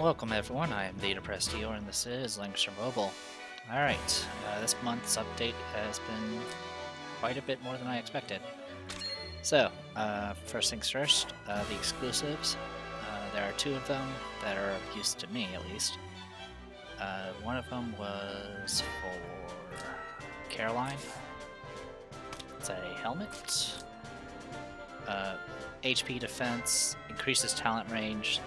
Welcome everyone, I am the Depressed Eeyore and this is Langrisser Mobile. Alright, this month's update has been quite a bit more than I expected. So, first things first, the exclusives. There are two of them that are of use to me at least. One of them was for Caroline. It's a helmet. HP defense, increases talent range,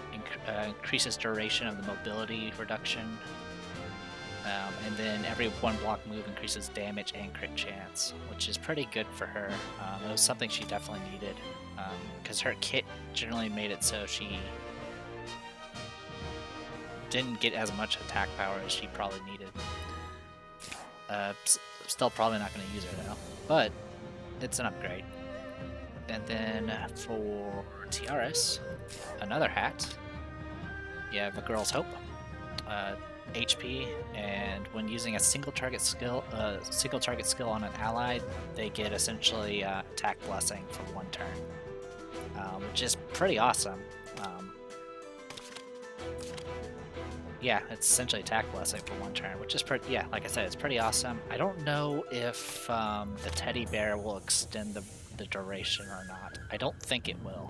increases duration of the mobility reduction, and then every one block move increases damage and crit chance, which is pretty good for her. It was something she definitely needed, because her kit generally made it so she didn't get as much attack power as she probably needed. Still probably not going to use her though, but it's an upgrade. And then for TRS, another hat. You have a Girl's Hope, HP, and when using a single target skill on an ally, they get essentially attack blessing for one turn, which is pretty awesome. Yeah, it's essentially attack blessing for one turn, which is pretty. Yeah, like I said, it's pretty awesome. I don't know if the teddy bear will extend the duration or not. I don't think it will.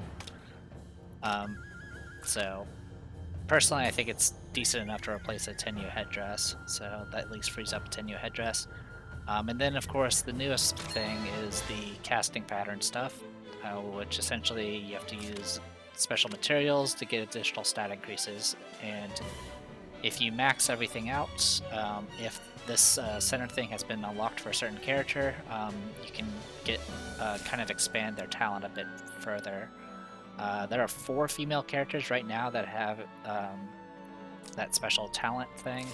So personally, I think it's decent enough to replace a Tenyu headdress, so that at least frees up a Tenyu headdress. And then, of course, the newest thing is the casting pattern stuff, which essentially you have to use special materials to get additional stat increases, and if you max everything out, if this center thing has been unlocked for a certain character, you can get kind of expand their talent a bit further. There are 4 female characters right now that have that special talent thing.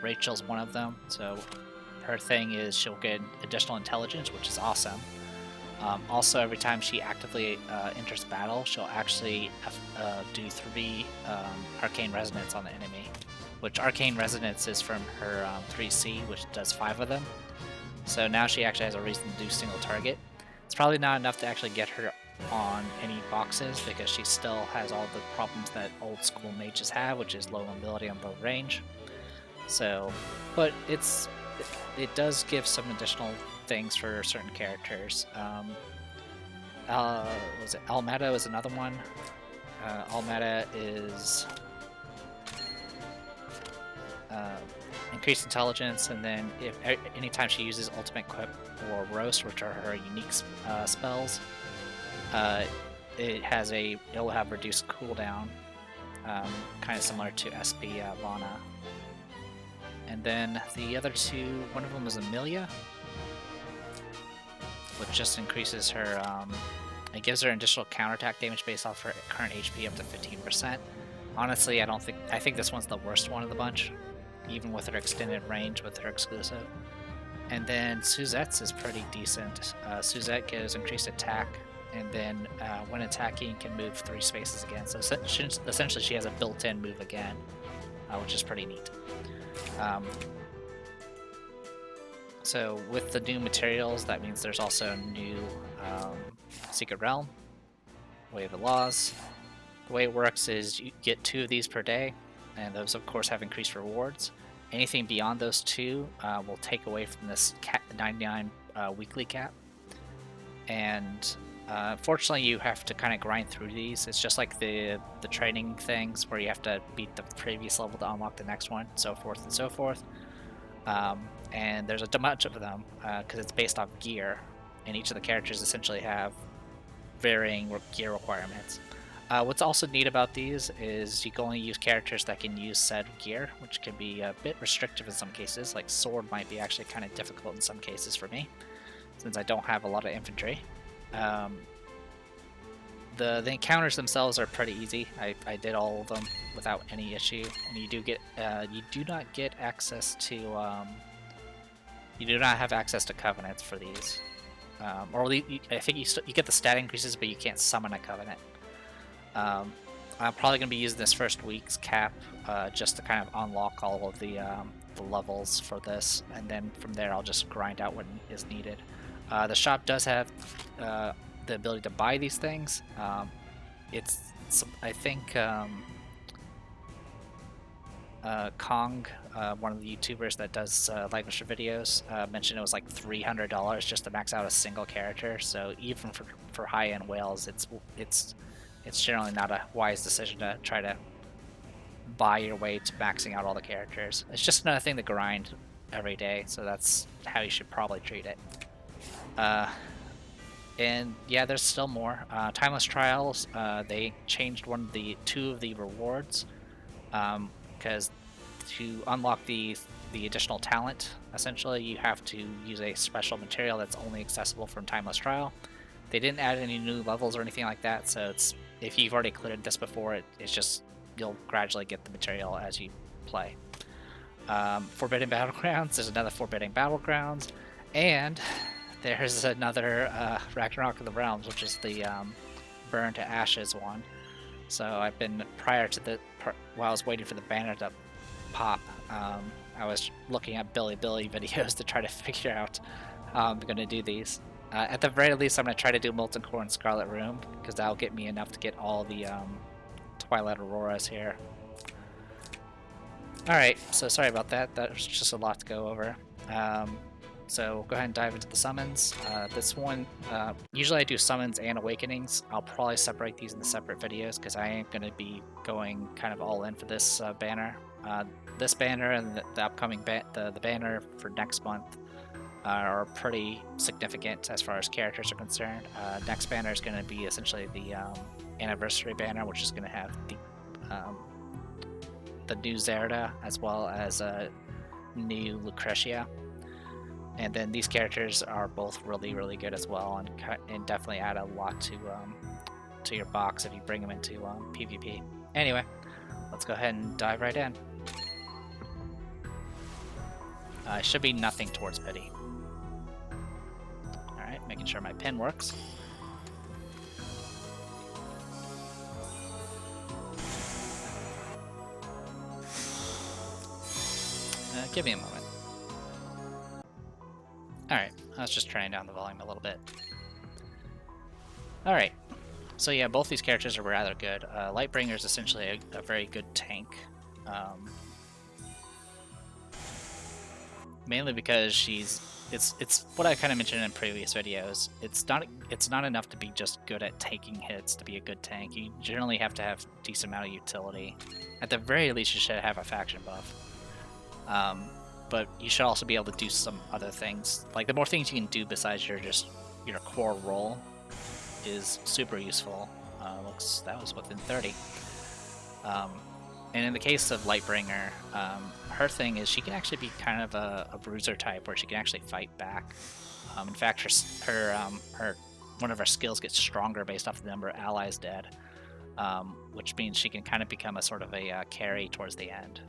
Rachel's one of them, so her thing is she'll get additional intelligence, which is awesome. Also, every time she actively enters battle, she'll actually do 3 Arcane Resonance on the enemy, which Arcane Resonance is from her 3C, which does 5 of them. So now she actually has a reason to do single target. It's probably not enough to actually get her on any boxes because she still has all the problems that old school mages have, which is low mobility on bow range. So, but it does give some additional things for certain characters. Was it Almeta is another one? Almeta is increased intelligence, and then if anytime she uses ultimate quip or roast, which are her unique spells, it'll have reduced cooldown, kind of similar to SP Lana. And then the other two, one of them is Amelia, which just increases her, it gives her additional counterattack damage based off her current HP up to 15%. Honestly, I think this one's the worst one of the bunch, even with her extended range with her exclusive. And then Suzette's is pretty decent. Suzette gives increased attack, and then when attacking can move 3 spaces again. So essentially she has a built-in move again, which is pretty neat. So with the new materials, that means there's also a new Secret Realm, Way of the Laws. The way it works is you get 2 of these per day, and those of course have increased rewards. Anything beyond those 2 will take away from this 99 weekly cap. And fortunately, you have to kind of grind through these. It's just like the training things where you have to beat the previous level to unlock the next one, so forth and so forth. And there's a bunch of them because it's based off gear, and each of the characters essentially have varying gear requirements. What's also neat about these is you can only use characters that can use said gear, which can be a bit restrictive in some cases. Like Sword might be actually kind of difficult in some cases for me, since I don't have a lot of infantry. The encounters themselves are pretty easy. I did all of them without any issue, and you do not get access to you do not have access to covenants for these, or I think you get the stat increases, but you can't summon a covenant. I'm probably going to be using this first week's cap just to kind of unlock all of the levels for this, and then from there I'll just grind out what is needed. The shop does have the ability to buy these things. I think Kong, one of the YouTubers that does Langrisser videos, mentioned it was like $300 just to max out a single character. So even for high-end whales, it's generally not a wise decision to try to buy your way to maxing out all the characters. It's just another thing to grind every day, so that's how you should probably treat it. And yeah, there's still more. Timeless Trials, they changed two of the rewards, because to unlock the additional talent, essentially you have to use a special material that's only accessible from Timeless Trial. They didn't add any new levels or anything like that, so it's if you've already cleared this before, it's just you'll gradually get the material as you play. Forbidden Battlegrounds, there's another Forbidden Battlegrounds, and there's another Ragnarok of the Realms, which is the Burn to Ashes one. So I've been, prior to while I was waiting for the banner to pop, I was looking at Billy videos to try to figure out how I'm going to do these. At the very least, I'm going to try to do Molten Core and Scarlet Room, because that'll get me enough to get all the Twilight Auroras here. Alright, so sorry about that. That was just a lot to go over. So go ahead and dive into the summons. This one, usually I do summons and awakenings. I'll probably separate these into separate videos because I am going to be going kind of all in for this banner. This banner and the upcoming the banner for next month are pretty significant as far as characters are concerned. Next banner is going to be essentially the anniversary banner, which is going to have the new Zerda as well as a new Lucretia. And then these characters are both really good as well, and definitely add a lot to your box if you bring them into PvP. Anyway, let's go ahead and dive right in. It should be nothing towards pity. Alright, making sure my pin works. Give me a moment. Alright, I was just turning down the volume a little bit. Alright, so yeah, both these characters are rather good. Lightbringer is essentially a very good tank. Mainly because it's what I kind of mentioned in previous videos. It's not enough to be just good at taking hits to be a good tank. You generally have to have a decent amount of utility. At the very least, you should have a faction buff. But you should also be able to do some other things. Like, the more things you can do besides your core role is super useful. That was within 30. And in the case of Lightbringer, her thing is she can actually be kind of a bruiser type, where she can actually fight back. In fact, one of her skills gets stronger based off the number of allies dead, which means she can kind of become a sort of a carry towards the end.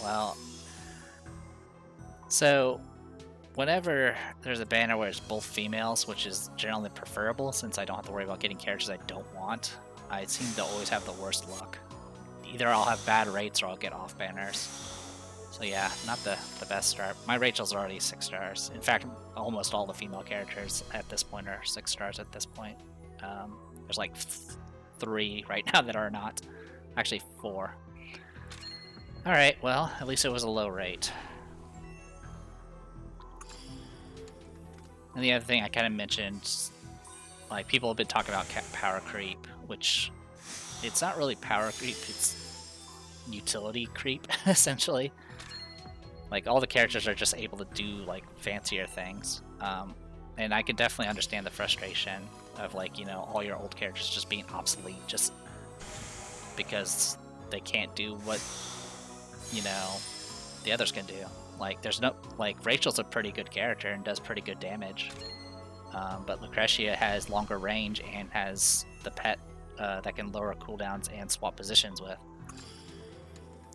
Well, so whenever there's a banner where it's both females, which is generally preferable since I don't have to worry about getting characters I don't want, I seem to always have the worst luck. Either I'll have bad rates or I'll get off banners. So yeah, not the best start. My Rachel's already 6 stars. In fact, almost all the female characters at this point are 6 stars at this point. There's like 3 right now that are not. Actually 4. Alright, well, at least it was a low rate. And the other thing I kind of mentioned, like, people have been talking about power creep, which it's not really power creep, it's utility creep, essentially. Like, all the characters are just able to do, like, fancier things. And I can definitely understand the frustration of, like, you know, all your old characters just being obsolete just because they can't do what, you know, the others can do. Like, there's no, like, Rachel's a pretty good character and does pretty good damage, but Lucretia has longer range and has the pet that can lower cooldowns and swap positions with.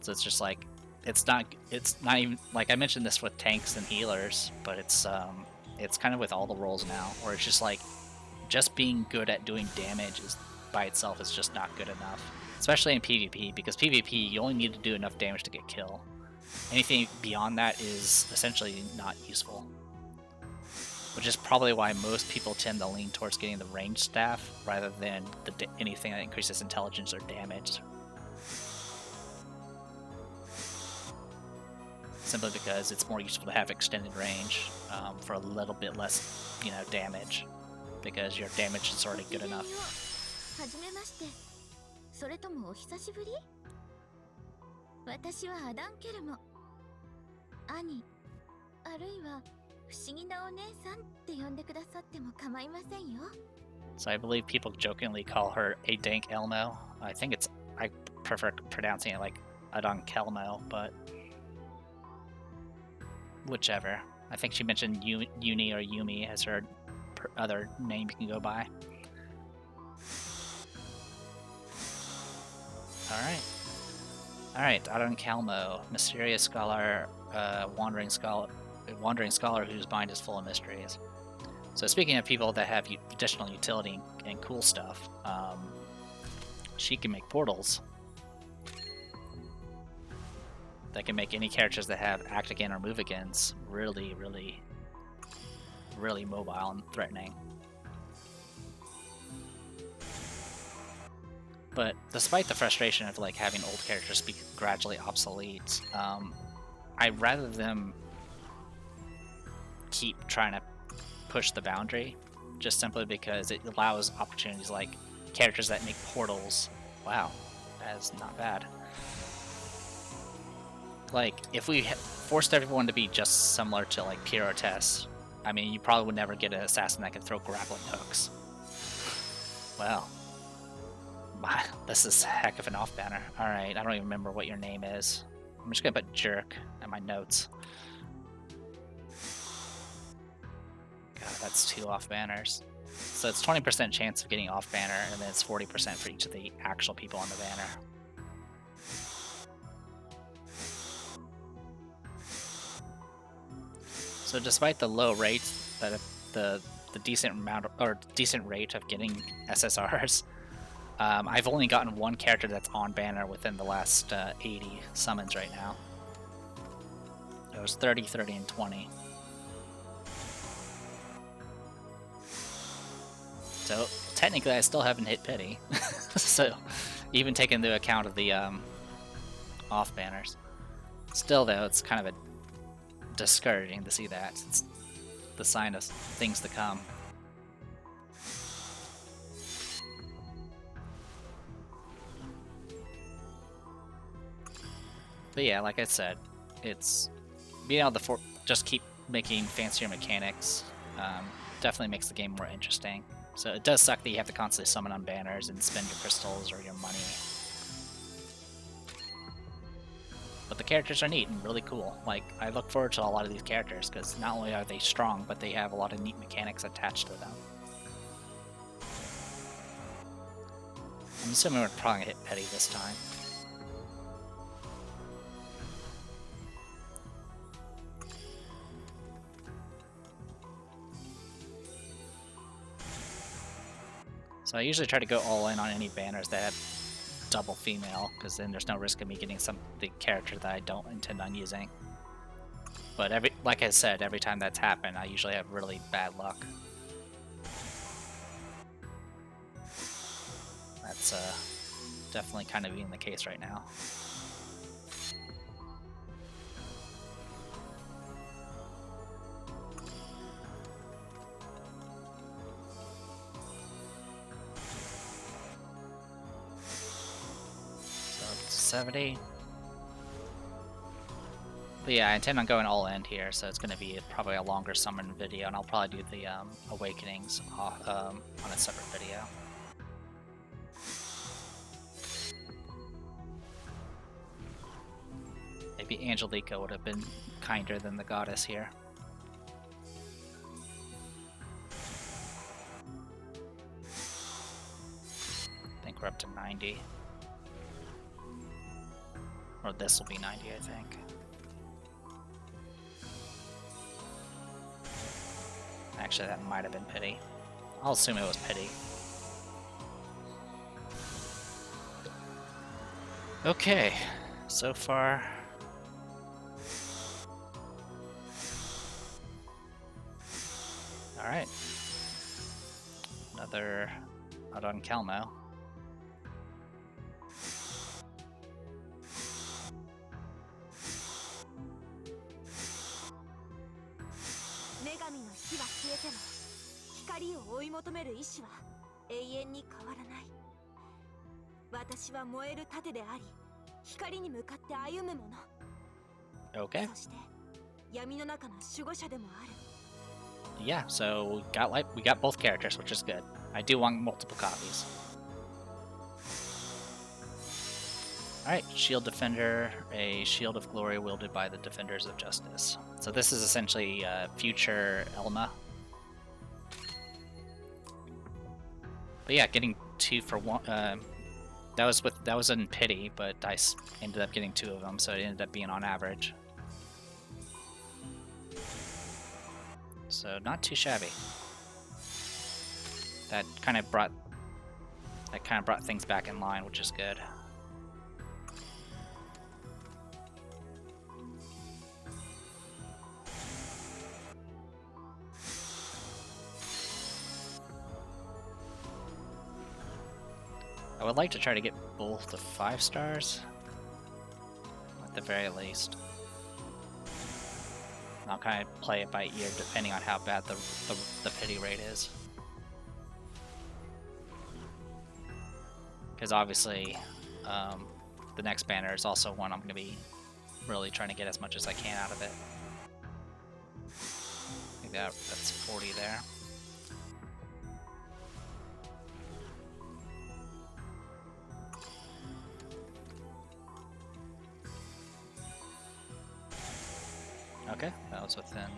So it's just like, it's not even, like, I mentioned this with tanks and healers, but it's kind of with all the roles now, where it's just like, just being good at doing damage by itself is just not good enough. Especially in PvP, because PvP, you only need to do enough damage to get kill. Anything beyond that is essentially not useful. which is probably why most people tend to lean towards getting the ranged staff rather than anything that increases intelligence or damage. Simply because it's more useful to have extended range for a little bit less, damage, because your damage is already good enough. はじめまして。それともお久しぶり？私はアダン・ケルモ。兄、あるいは不思議なお姉さんって呼んでくださっても構いませんよ。So I believe people jokingly call her a dank Elmo. I prefer pronouncing it like Adon Kelmo, but whichever. I think she mentioned Uni or Yumi as her other name you can go by. Alright, Adon Kelmo, mysterious scholar, wandering scholar whose mind is full of mysteries. So speaking of people that have additional utility and cool stuff, she can make portals. That can make any characters that have act again or move agains really, really, really mobile and threatening. But despite the frustration of like having old characters be gradually obsolete, I'd rather them keep trying to push the boundary, just simply because it allows opportunities like characters that make portals. Wow, that is not bad. Like, if we forced everyone to be just similar to like Pierre or Tess, I mean, you probably would never get an assassin that can throw grappling hooks. Well, this is a heck of an off banner. Alright, I don't even remember what your name is. I'm just gonna put Jerk in my notes. God, that's 2 off banners. So it's 20% chance of getting off banner, and then it's 40% for each of the actual people on the banner. So despite the low rate, the decent amount or decent rate of getting SSRs, I've only gotten one character that's on banner within the last 80 summons right now. It was 30, 30, and 20. So technically, I still haven't hit pity. So even taking into account of the off banners, still though, it's kind of a discouraging to see that. It's the sign of things to come. But yeah, like I said, it's being able to just keep making fancier mechanics definitely makes the game more interesting. So it does suck that you have to constantly summon on banners and spend your crystals or your money. But the characters are neat and really cool. Like, I look forward to a lot of these characters because not only are they strong, but they have a lot of neat mechanics attached to them. I'm assuming we're probably gonna hit Petty this time. So I usually try to go all in on any banners that have double female, because then there's no risk of me getting the character that I don't intend on using. But like I said, every time that's happened, I usually have really bad luck. That's definitely kind of being the case right now. So 70. But yeah, I intend on going all in here, so it's going to be probably a longer summon video, and I'll probably do the Awakenings on a separate video. Maybe Angelica would have been kinder than the goddess here. I think we're up to 90. Or this will be 90, I think. Actually, that might have been pity. I'll assume it was pity. Okay, so far... another Adon Kelmo. 女神の火は消えても光を追い求める意志は永遠に変わらない。私は燃える盾であり、光に向かって歩むもの。 Okay. そして闇の中の守護者でもある。 Yeah, so we got both characters, which is good. I do want multiple copies. Alright, Shield Defender, a Shield of Glory wielded by the Defenders of Justice. So this is essentially future Elma. But yeah, getting 2 for 1. That was in pity, but I ended up getting 2 of them, so it ended up being on average. So not too shabby. That kind of brought things back in line, which is good. I would like to try to get both to 5 stars, at the very least. I'll kind of play it by ear depending on how bad the pity rate is. Because obviously, the next banner is also one I'm going to be really trying to get as much as I can out of it. I think that's 40 there. Okay, that was within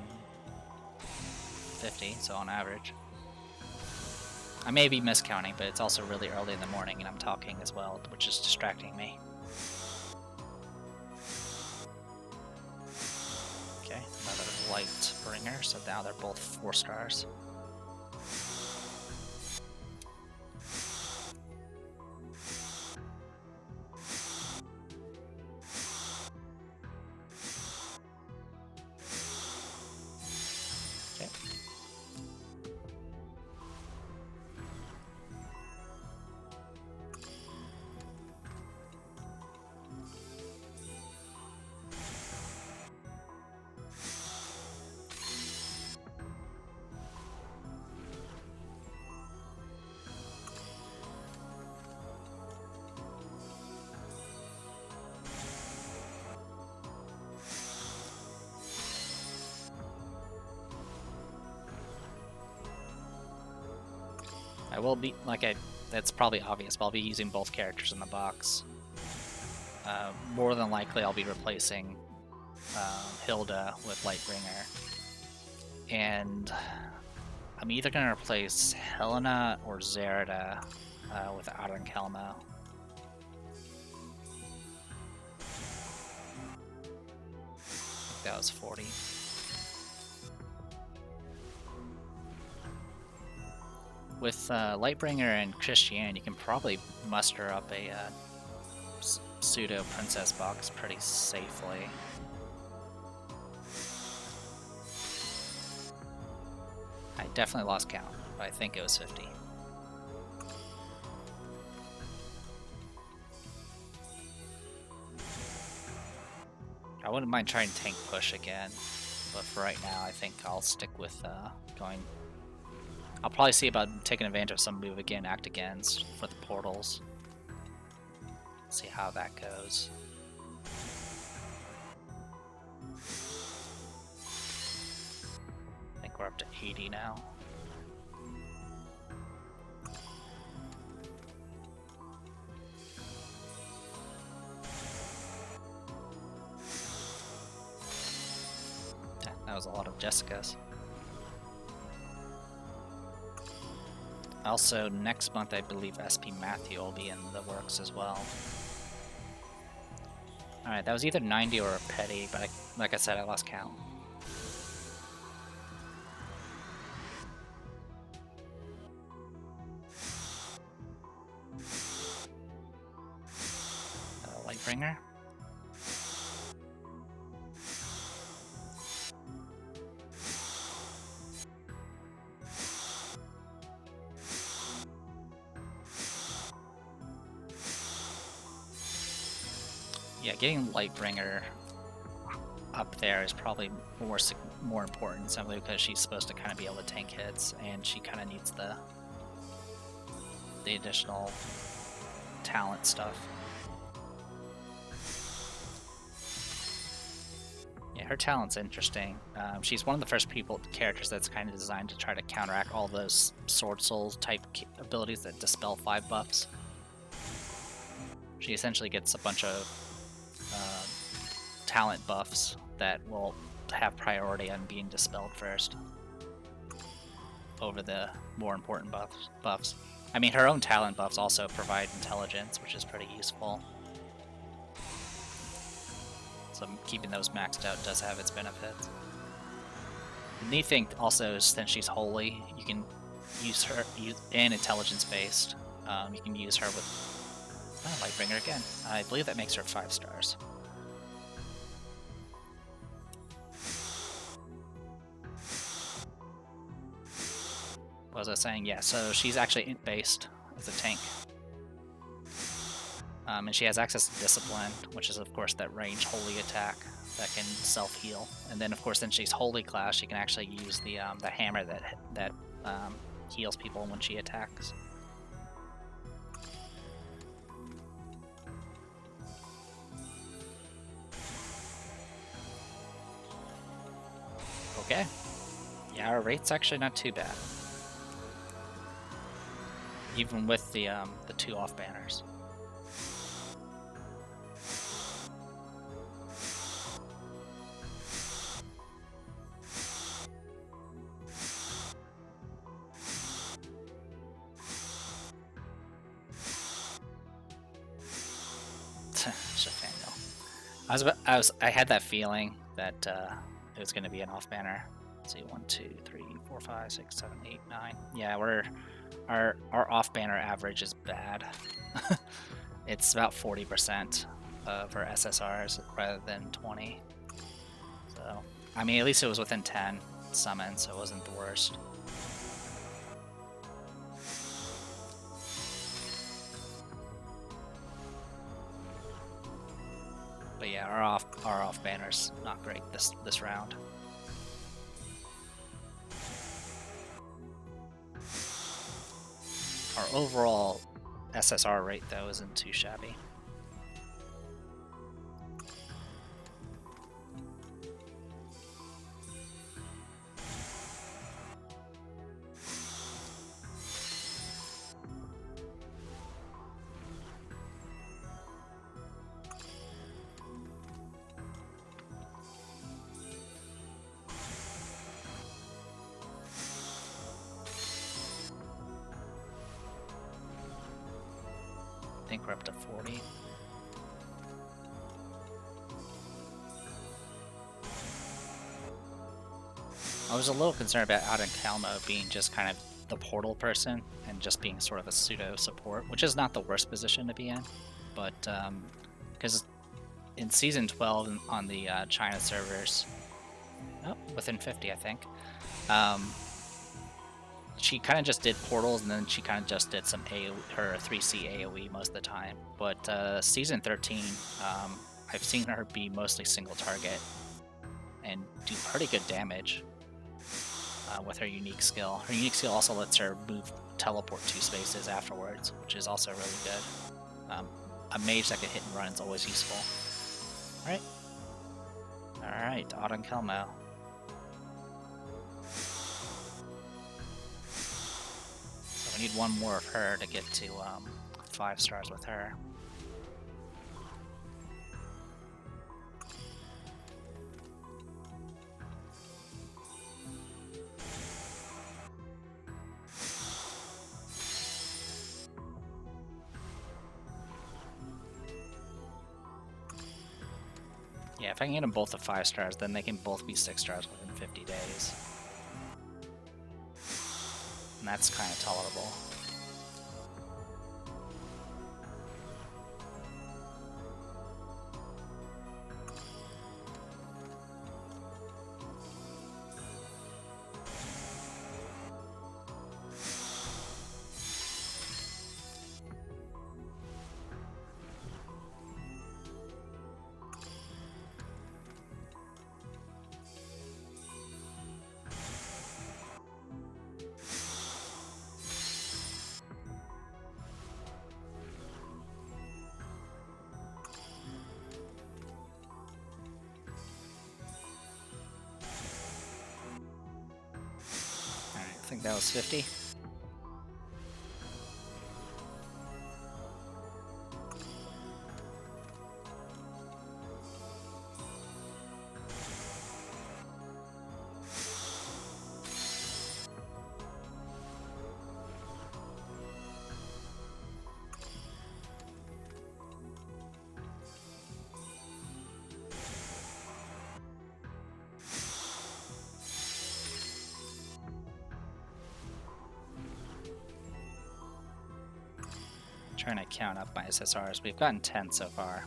50, so on average. I may be miscounting, but it's also really early in the morning and I'm talking as well, which is distracting me. Okay, another light bringer, so now they're both 4 stars. I will be, that's probably obvious, but I'll be using both characters in the box. More than likely I'll be replacing Hilda with Lightbringer. And I'm either going to replace Helena or Zerida with Adon Kelmo. I think that was 40. With Lightbringer and Christiane, you can probably muster up a pseudo princess box pretty safely. I definitely lost count, but I think it was 50. I wouldn't mind trying tank push again, but for right now I think I'll stick with going. I'll probably see about taking advantage of some move again, act against for the portals. See how that goes. I think we're up to 80 now. Yeah, that was a lot of Jessicas. Also, next month I believe SP Matthew will be in the works as well. Alright, that was either 90 or a petty, but like I said, I lost count. Lightbringer. Yeah, getting Lightbringer up there is probably more important, simply because she's supposed to kind of be able to tank hits, and she kind of needs the additional talent stuff. Yeah, her talent's interesting. She's one of the first characters that's kind of designed to try to counteract all those Sword Souls type abilities that dispel 5 buffs. She essentially gets a bunch of talent buffs that will have priority on being dispelled first over the more important buffs. I mean, her own talent buffs also provide intelligence, which is pretty useful. So keeping those maxed out does have its benefits. The neat thing also is, since she's holy, you can use her and intelligence based. You can use her with Lightbringer again. I believe that makes her 5 stars. What was I saying? Yeah, so she's actually int based as a tank. And she has access to Discipline, which is of course that range holy attack that can self-heal. And then of course, since she's holy class, she can actually use the hammer that heals people when she attacks. Okay. Yeah, our rate's actually not too bad, even with the 2 off banners. I had that feeling that it was going to be an off banner. Let's see, 1, 2, 3, 4, 5, 6, 7, 8, 9. Yeah, our off banner average is bad. It's about 40% of our SSRs rather than 20. So, I mean, at least it was within 10 summons, so it wasn't the worst. But yeah, our off banner's not great this round. Our overall SSR rate though isn't too shabby. I think we're up to 40. I was a little concerned about Calmo being just kind of the portal person and just being sort of a pseudo support, which is not the worst position to be in, but because in season 12 on the China servers, within 50 I think, she kind of just did portals, and then she kind of just did some her 3C AoE most of the time. But season 13, I've seen her be mostly single target and do pretty good damage with her unique skill. Her unique skill also lets her teleport 2 spaces afterwards, which is also really good. A mage that can hit and run is always useful. Alright, Auden Kelmo. We need one more of her to get to 5 stars with her. Yeah, if I can get them both to 5 stars, then they can both be 6 stars within 50 days. And that's kind of tolerable. think that was 50. Trying to count up my SSRs. We've gotten 10 so far.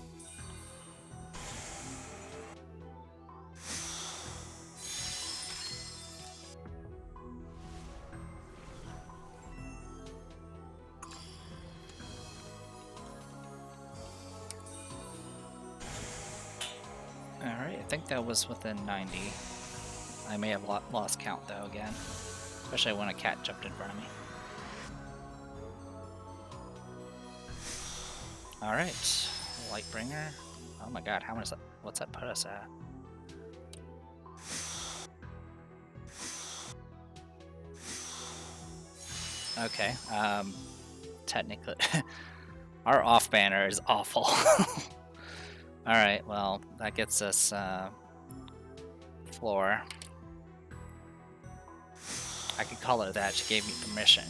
Alright, I think that was within 90. I may have lost count though again. Especially when a cat jumped in front of me. Alright, Lightbringer. Oh my god, how much? What's that put us at? Okay, technically, our off banner is awful. Alright, well, that gets us floor. I could call it that, she gave me permission.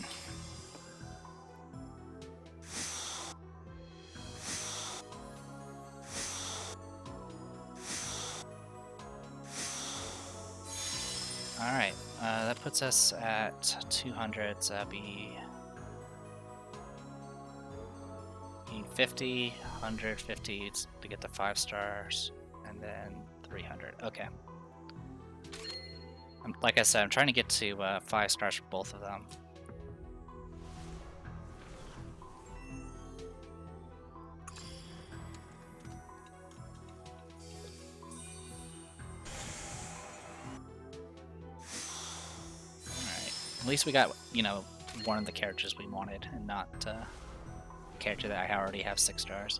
Alright, that puts us at 200, so that'd be 50, 150 to get the 5 stars, and then 300. Okay. Like I said, I'm trying to get to 5 stars for both of them. Alright. At least we got, you know, one of the characters we wanted, and not a character that I already have 6 stars.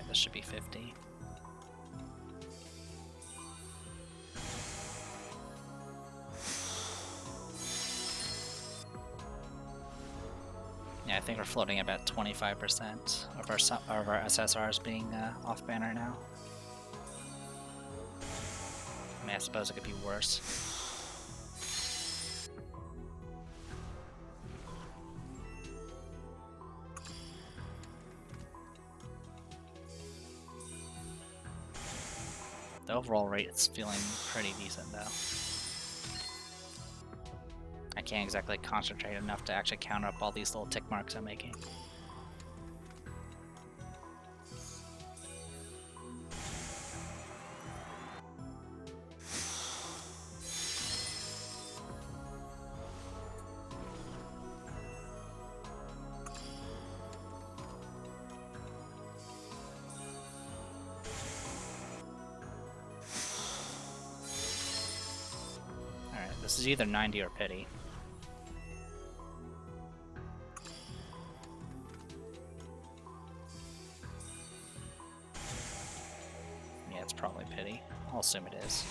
This should be 50. Yeah, I think we're floating about 25% of our SSRs being off banner now. I mean, I suppose it could be worse. The overall rate is feeling pretty decent though. I can't exactly concentrate enough to actually count up all these little tick marks I'm making. This is either 90 or pity. Yeah, it's probably pity. I'll assume it is.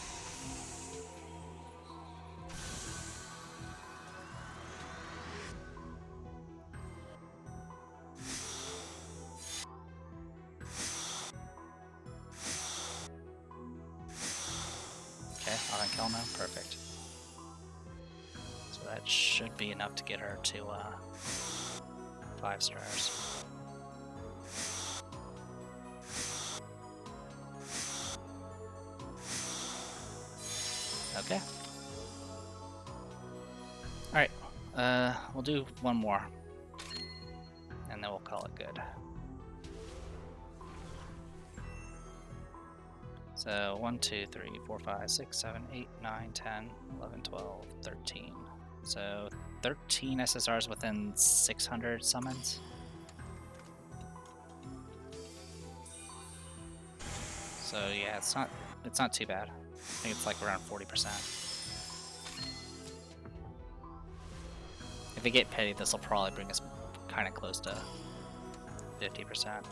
Okay, auto kill now. Perfect. That should be enough to get her to 5 stars. Okay. Alright, we'll do one more. then we'll call it good. So 1, 2, 3, 4, 5, 6, 7, 8, 9, 10, 11, 12, 13. So 13 SSRs within 600 summons. So yeah, it's not too bad. I think it's like around 40%. If we get petty, this will probably bring us kind of close to 50%.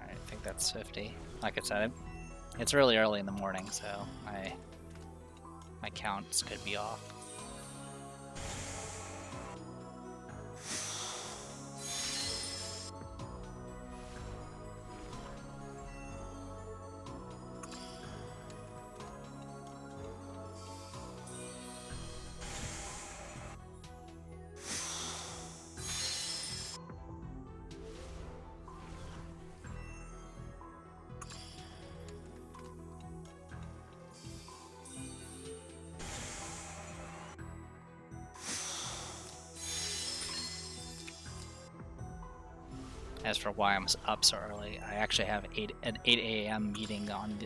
I think that's 50. Like I said, it's really early in the morning, so my counts could be off. As for why I'm up so early, I actually have an 8 a.m. meeting on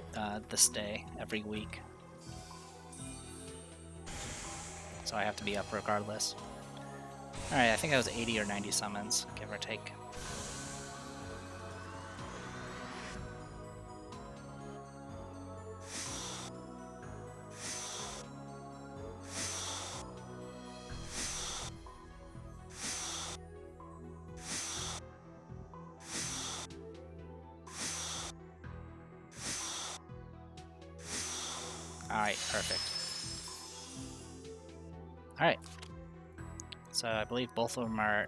this day every week. So I have to be up regardless. Alright, I think that was 80 or 90 summons, give or take. Alright, perfect. Alright. So I believe both of them are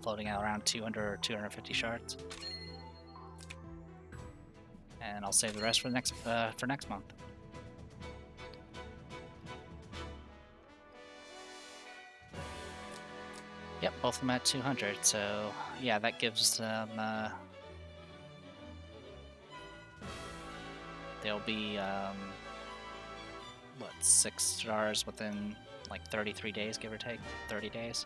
floating out around 200 or 250 shards. And I'll save the rest for next month. Yep, both of them at 200. So yeah, that gives them. They'll be what, 6 stars within like 33 days, give or take 30 days.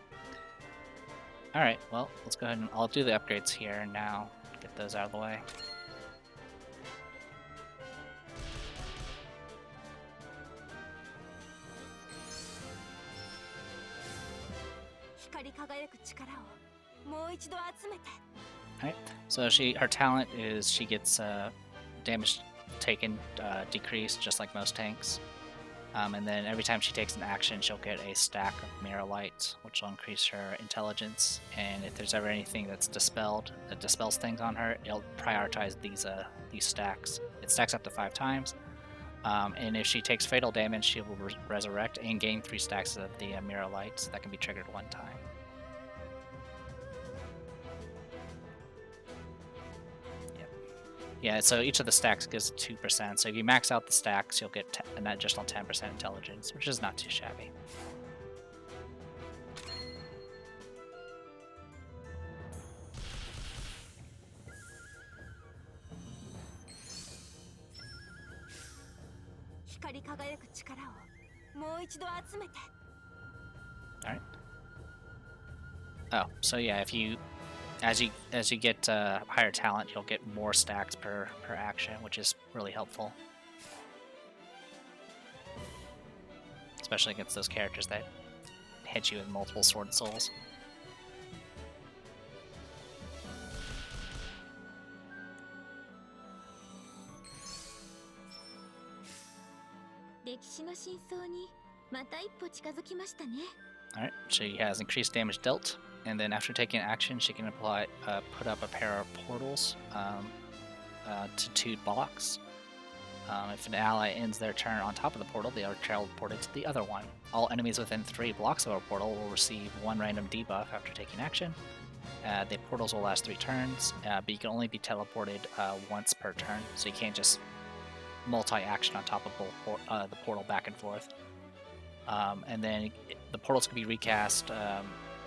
All right, well, let's go ahead and I'll do the upgrades here now. Get those out of the way. Alright, so her talent is she gets damage taken decreased, just like most tanks. And then every time she takes an action, she'll get a stack of mirror lights, which will increase her intelligence. And if there's ever anything that's dispelled, that dispels things on her, it'll prioritize these stacks. It stacks up to 5 times. And if she takes fatal damage, she will resurrect and gain 3 stacks of the mirror lights that can be triggered 1 time. Yeah, so each of the stacks gives 2%. So if you max out the stacks, you'll get an additional 10% intelligence, which is not too shabby. Alright. Oh, so yeah, if you as you get higher talent, you'll get more stacks per action, which is really helpful, especially against those characters that hit you with multiple sword souls. Alright, she has increased damage dealt, and then after taking action, she can put up a pair of portals to 2 blocks. If an ally ends their turn on top of the portal, they are teleported to the other one. All enemies within 3 blocks of a portal will receive 1 random debuff after taking action. The portals will last 3 turns, but you can only be teleported once per turn, so you can't just multi-action on top of the portal back and forth. And then the portals can be recast a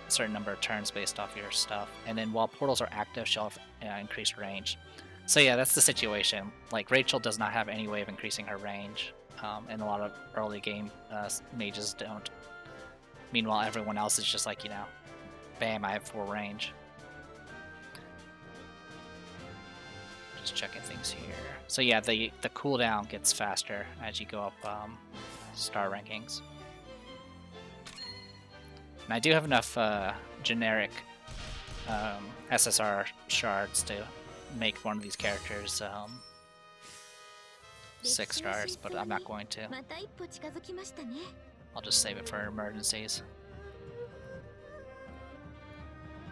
certain number of turns based off your stuff. And then while portals are active, she'll have increased range. So yeah, that's the situation. Like, Rachel does not have any way of increasing her range, and a lot of early game mages don't. Meanwhile, everyone else is just like, bam, I have 4 range. Just checking things here. So yeah, the cooldown gets faster as you go up star rankings. And I do have enough generic SSR shards to make one of these characters 6 stars, but I'm not going to. I'll just save it for emergencies.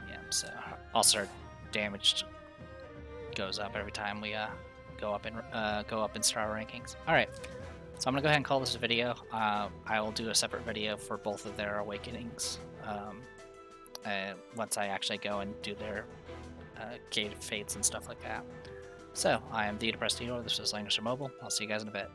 Yeah, so also our damage goes up every time we go up in star rankings. All right, so I'm gonna go ahead and call this a video. I will do a separate video for both of their awakenings once I actually go and do their gated fates and stuff like that. So I am the Depressed Hero. This is Langrisser Mobile. I'll see you guys in a bit.